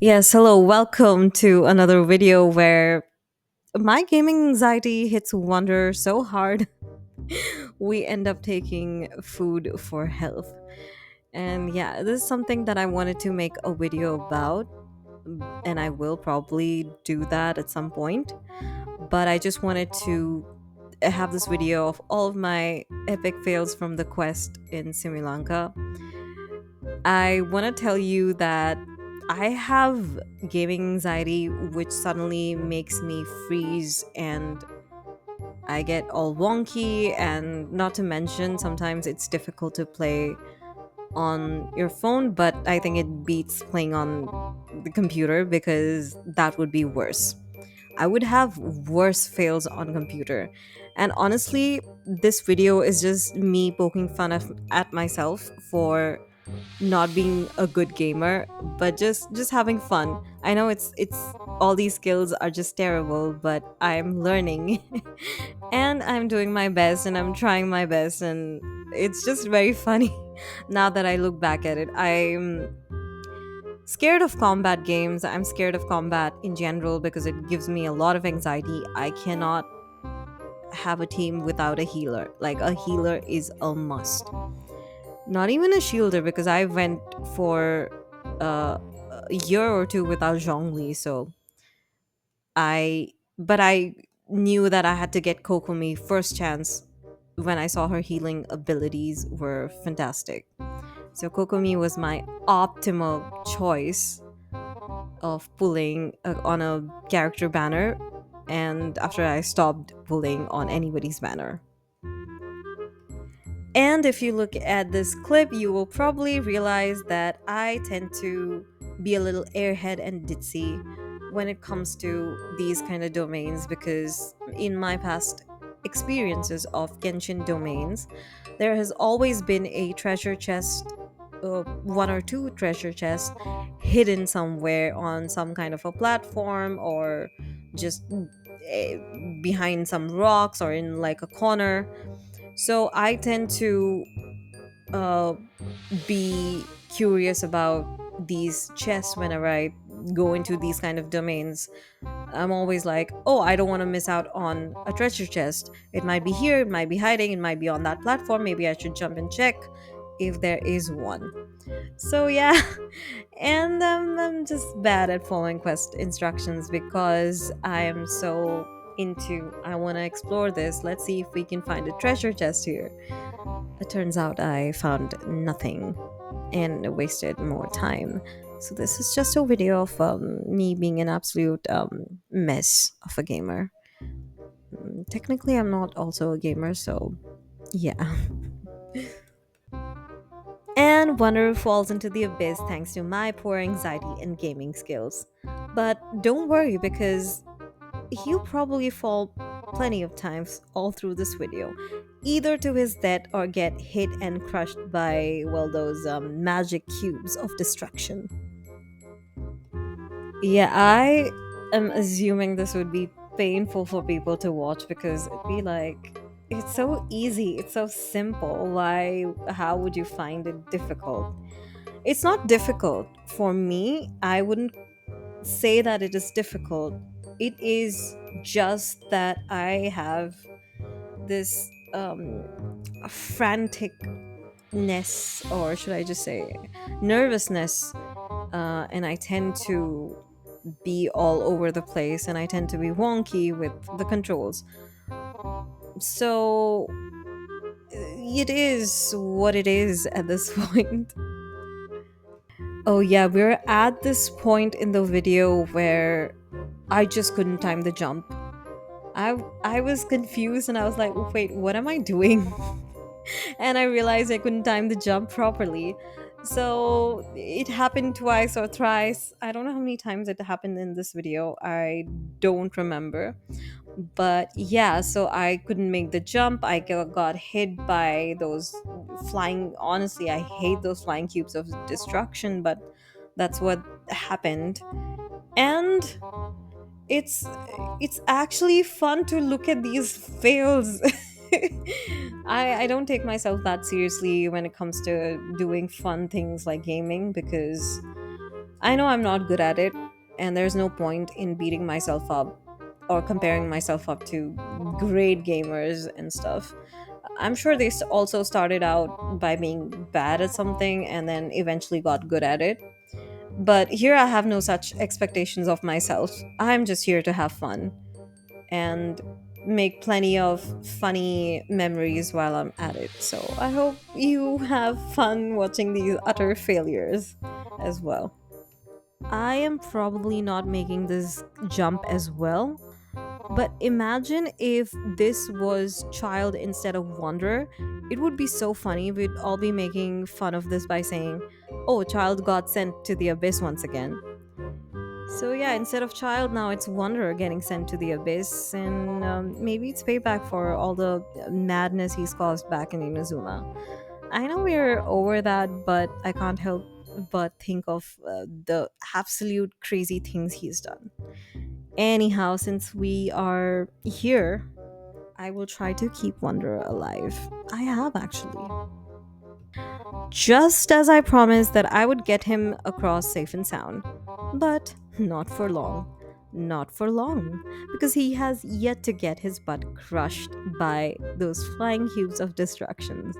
Yes, hello, welcome to another video where my gaming anxiety hits wonder so hard we end up taking food for health. And yeah, this is something that I wanted to make a video about, and I will probably do that at some point. But I just wanted to have this video of all of my epic fails from the quest in Sri Lanka. I want to tell you that I have gaming anxiety, which suddenly makes me freeze and I get all wonky. And not to mention, sometimes it's difficult to play on your phone, but I think it beats playing on the computer because that would be worse. I would have worse fails on computer. And honestly, this video is just me poking fun at myself for not being a good gamer, but just having fun. I know it's all these skills are just terrible, but I'm learning and I'm doing my best and I'm trying my best, and it's just very funny now that I look back at it. I'm scared of combat games. I'm scared of combat in general because it gives me a lot of anxiety. I cannot have a team without a healer. Like, a healer is a must. Not even a shielder, because I went for a year or two without Zhongli, so I knew that I had to get Kokomi first chance when I saw her healing abilities were fantastic. So Kokomi was my optimal choice of pulling on a character banner, and after I stopped pulling on anybody's banner. And if you look at this clip, you will probably realize that I tend to be a little airhead and ditzy when it comes to these kind of domains, because in my past experiences of Genshin domains, there has always been a treasure chest, one or two treasure chests hidden somewhere on some kind of a platform, or just eh, behind some rocks or in like a corner. So I tend to uh, be curious about these chests whenever I go into these kind of domains. I'm always like, oh, I don't want to miss out on a treasure chest. It might be here, it might be hiding, it might be on that platform. Maybe I should jump and check if there is one. So yeah, and I'm just bad at following quest instructions because I am so into I want to explore this. Let's see if we can find a treasure chest here. It turns out I found nothing and wasted more time. So this is just a video of me being an absolute mess of a gamer. Technically, I'm not also a gamer, so yeah. And Wonder falls into the abyss thanks to my poor anxiety and gaming skills. But don't worry, because he'll probably fall plenty of times all through this video, either to his death or get hit and crushed by, well, those magic cubes of destruction. Yeah, I am assuming this would be painful for people to watch because it'd be like, it's so easy, it's so simple. How would you find it difficult? It's not difficult for me. I wouldn't say that it is difficult. It is just that I have this franticness, or should I just say nervousness, and I tend to be all over the place and I tend to be wonky with the controls. So it is what it is at this point. Oh yeah, we're at this point in the video where I just couldn't time the jump. I was confused and I was like, wait, what am I doing? And I realized I couldn't time the jump properly. So it happened twice or thrice. I don't know how many times it happened in this video. I don't remember. But yeah, so I couldn't make the jump. Got hit by those flying. Honestly, I hate those flying cubes of destruction, but that's what happened. And it's it's actually fun to look at these fails. I don't take myself that seriously when it comes to doing fun things like gaming, because I know I'm not good at it, and there's no point in beating myself up or comparing myself up to great gamers and stuff. I'm sure they also started out by being bad at something and then eventually got good at it. But here I have no such expectations of myself. I'm just here to have fun and make plenty of funny memories while I'm at it. So I hope you have fun watching these utter failures as well. I am probably not making this jump as well, but imagine if this was child instead of wonder. It would be so funny. We'd all be making fun of this by saying, oh, child got sent to the abyss once again. So, yeah, instead of child, now it's wonder getting sent to the abyss, and maybe it's payback for all the madness he's caused back in Inazuma. I know we're over that, but I can't help but think of the absolute crazy things he's done. Anyhow, since we are here, I will try to keep Wonder alive. I have actually. Just as I promised that I would get him across safe and sound. But not for long. Not for long. Because he has yet to get his butt crushed by those flying cubes of destructions.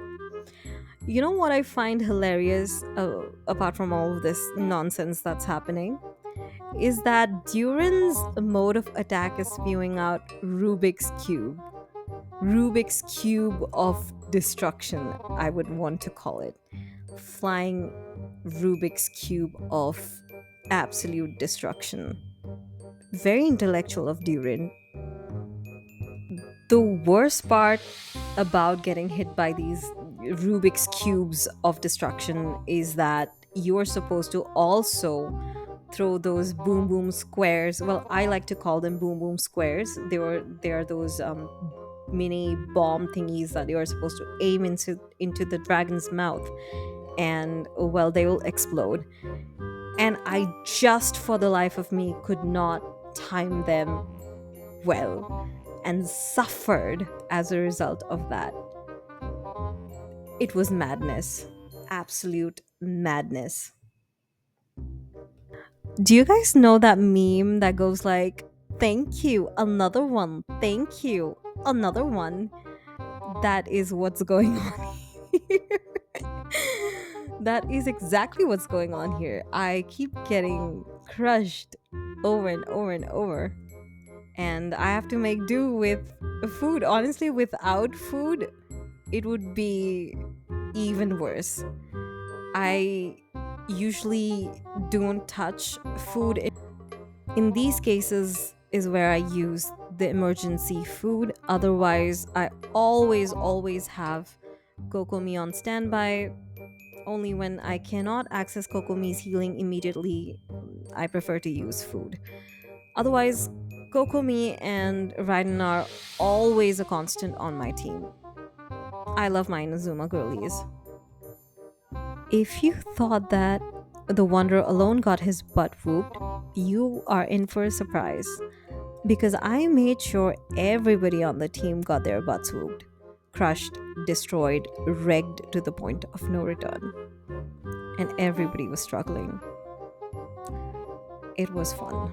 You know what I find hilarious, apart from all of this nonsense that's happening? Is that Durin's mode of attack is spewing out Rubik's Cube. Rubik's Cube of destruction, I would want to call it. Flying Rubik's Cube of absolute destruction. Very intellectual of Durin. The worst part about getting hit by these Rubik's Cubes of destruction is that you're supposed to also throw those boom boom squares. Well, I like to call them boom boom squares. They are those mini bomb thingies that you are supposed to aim into the dragon's mouth, and well, they will explode. And I just for the life of me could not time them well, and suffered as a result of that. It was madness, absolute madness. Do you guys know that meme that goes like, thank you, another one, thank you, another one? That is what's going on here. That is exactly what's going on here. I keep getting crushed over and over and over. And I have to make do with food. Honestly, without food, it would be even worse. I usually don't touch food. In these cases is where I use the emergency food. Otherwise, I always have Kokomi on standby. Only when I cannot access Kokomi's healing immediately, I prefer to use food. Otherwise, Kokomi and Raiden are always a constant on my team. I love my Inazuma girlies. If you thought that the Wanderer alone got his butt whooped, you are in for a surprise. Because I made sure everybody on the team got their butts whooped, crushed, destroyed, wrecked to the point of no return. And everybody was struggling. It was fun.